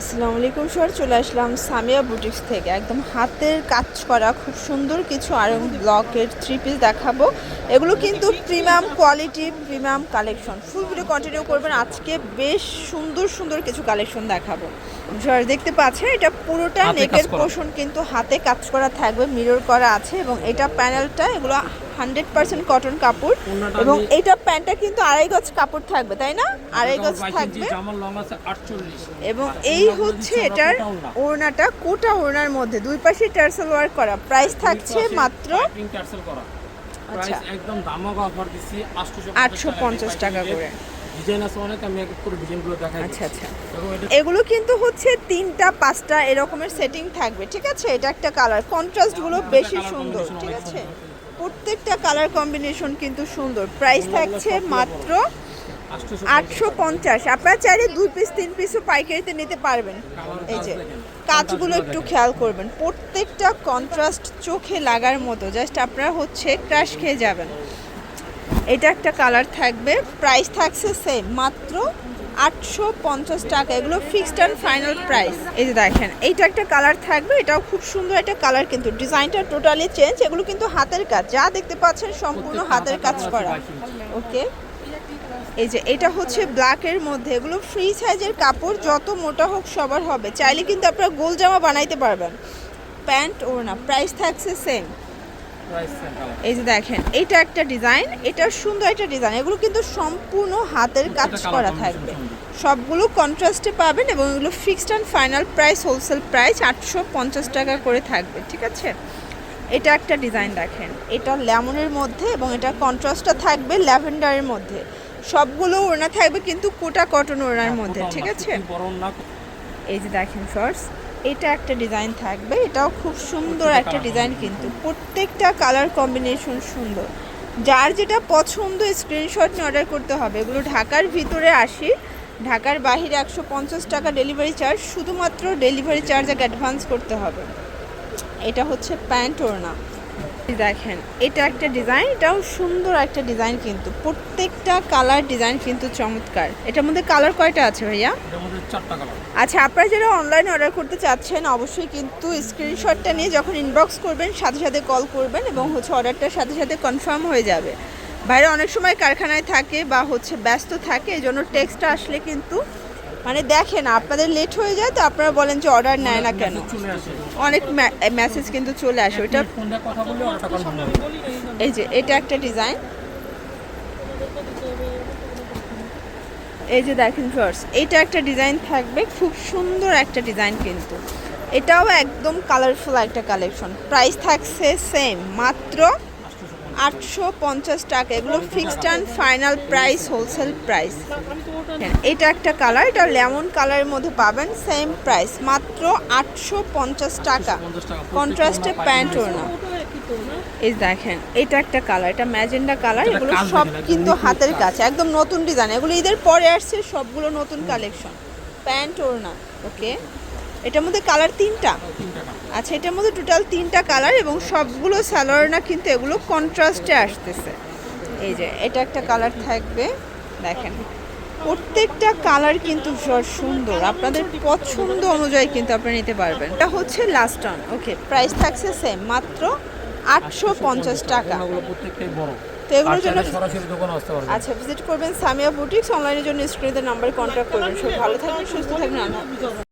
আসসালামু আলাইকুম স্যার, চলে আসলাম সামিয়া বুটিক্স থেকে। একদম হাতের কাজ করা খুব সুন্দর কিছু আরং ব্লকের থ্রি পিস দেখাবো। এগুলো কিন্তু premium quality, premium collection. Full video continue করবেন। আজকে বেশ সুন্দর সুন্দর কিছু কালেকশন দেখাবো। স্যার দেখতে পাচ্ছেন এটা পুরোটা নেকের পোর্শন কিন্তু হাতে কাজ করা থাকবে, মিরর করা আছে এবং এটা প্যানেলটা এগুলো 100% কটন কাপড় এবং এটা প্যান্টটা কিন্তু আড়াই গজ কাপড় থাকবে, তাই না? আড়াই গজ থাকবে এবং এই হচ্ছে এটার ওড়নাটা, কোটা ওড়নার মধ্যে দুই পাশে টার্সেল ওয়ার্ক করা। প্রাইস থাকছে মাত্র আচ্ছা একদম দামাক অফার দিচ্ছি 850 টাকা করে। ডিজাইন আছে অনেক, আমি এক এক করে ডিজাইনগুলো দেখাই। আচ্ছা আচ্ছা, এগুলো কিন্তু হচ্ছে 3টা 5টা এরকমের সেটিং থাকবে, ঠিক আছে? এটা একটা কালার, কন্ট্রাস্টগুলো বেশি সুন্দর, ঠিক আছে? প্রত্যেকটা কালার কম্বিনেশন কিন্তু সুন্দর। প্রাইস থাকছে মাত্র 850। আপনারা চাইলে 2 পিস 3 পিসও পাইকারিতে নিতে পারবেন। এই যে কাজগুলো একটু খেয়াল করবেন, প্রত্যেকটা কন্ট্রাস্ট চোখে লাগার মতো, জাস্ট আপনারা হচ্ছে ক্রাশ খেয়ে যাবেন। এটা একটা কালার থাকবে, প্রাইস থাকছে সেম মাত্র 850 টাকা। এগুলো ফিক্সড অ্যান্ড ফাইনাল প্রাইস। এই যে দেখেন এইটা একটা কালার থাকবে, এটাও খুব সুন্দর একটা কালার, কিন্তু ডিজাইনটা টোটালি চেঞ্জ। এগুলো কিন্তু হাতের কাজ, যা দেখতে পাচ্ছেন সম্পূর্ণ হাতের কাজ করা। ওকে, এই যে এটা হচ্ছে ব্ল্যাকের মধ্যে, এগুলো ফ্রি সাইজের কাপড়, যত মোটা হোক সবার হবে। চাইলে কিন্তু আপনারা গোল জামা বানাইতে পারবেন। প্যান্ট ওড়না প্রাইস থাকছে সেম। এই যে দেখেন এটা একটা ডিজাইন, এটা সুন্দর একটা ডিজাইন। এগুলো কিন্তু সম্পূর্ণ হাতের কাজ করা থাকবে, সবগুলো কন্ট্রাস্টে পাবেন এবং এগুলো fixed and final price, wholesale price 850 টাকা করে থাকবে, ঠিক আছে? এটা একটা ডিজাইন দেখেন, এটা লেমনের মধ্যে এবং এটা কন্ট্রাস্টটা থাকবে ল্যাভেন্ডারের মধ্যে। সবগুলো ওড়না থাকবে কিন্তু কোটা কটন ওড়নার মধ্যে, ঠিক আছে? এই যে দেখেন শর্টস, এটা একটা ডিজাইন থাকবে, এটাও খুব সুন্দর একটা ডিজাইন, কিন্তু প্রত্যেকটা কালার কম্বিনেশন সুন্দর। যার যেটা পছন্দ স্ক্রিনশট নিয়ে অর্ডার করতে হবে। এগুলো ঢাকার ভিতরে 80, ঢাকার বাহিরে 150 টাকা ডেলিভারি চার্জ। শুধুমাত্র ডেলিভারি চার্জ আগে অ্যাডভান্স করতে হবে। এটা হচ্ছে প্যান্ট ওড়না। দেখেন এটা একটা ডিজাইন, এটাও সুন্দর একটা ডিজাইন, কিন্তু প্রত্যেকটা কালার ডিজাইন কিন্তু চমৎকার। এটার মধ্যে কালার কয়টা আছে ভাইয়া? এটার মধ্যে 4টা কালার। আচ্ছা, আপনারা যারা অনলাইনে অর্ডার করতে চাচ্ছেন অবশ্যই কিন্তু স্ক্রিনশটটা নিয়ে যখন ইনবক্স করবেন সাথে সাথে কল করবেন এবং হচ্ছে অর্ডারটার সাথে সাথে কনফার্ম হয়ে যাবে। বাইরে অনেক সময় কারখানায় থাকে বা হচ্ছে ব্যস্ত থাকে, এই জন্য টেক্সটটা আসলে কিন্তু মানে দেখেন আপনাদের লেট হয়ে যায়, তো আপনারা বলেন যে অর্ডার নেয় না কেন। অনেক মেসেজ কিন্তু চলে আসে ওইটা। এই যে এটা একটা ডিজাইন, এই যে দেখেন ফার্স, এটা একটা ডিজাইন থাকবে, খুব সুন্দর একটা ডিজাইন, কিন্তু এটাও একদম কালারফুল একটা কালেকশন। প্রাইস থাকছে সেম মাত্র 850 টাকা। এগুলো fixed and final price, wholesale price. এটা একটা কালার, এটা লেমন কালারের মধ্যে পাবেন, সেম প্রাইস মাত্র 850 টাকা। কন্ট্রাস্টে প্যান্ট ওড়না। এই দেখেন এটা একটা কালার, এটা ম্যাজেন্ডা কালার। এগুলো সব কিন্তু হাতের কাছে, একদম নতুন ডিজাইন। এগুলো ঈদের পরে আসছে, সবগুলো নতুন কালেকশন। প্যান্ট ওড়না। ওকে, এটার মধ্যে কালার 3টা। আচ্ছা, এটার মধ্যে টোটাল 3টা কালার এবং সবগুলো সালোয়ার না, কিন্তু এগুলো কন্ট্রাস্টে আসতেছে। এই যে এটা একটা কালার থাকবে, দেখেন প্রত্যেকটা কালার কিন্তু সুন্দর, আপনাদের পছন্দ অনুযায়ী কিন্তু আপনারা নিতে পারবেন। এটা হচ্ছে লাস্ট অন। ওকে, প্রাইস থাকছে সেম মাত্র 850 টাকা। তো এগুলোর জন্য আচ্ছা ভিজিট করবেন সামিয়া বুটিক্স। অনলাইনের জন্য স্ক্রিনের নাম্বারে কন্ট্যাক্ট করবেন। সব ভালো থাকবেন, সুস্থ থাকবেন। আল্লাহ হাফেজ।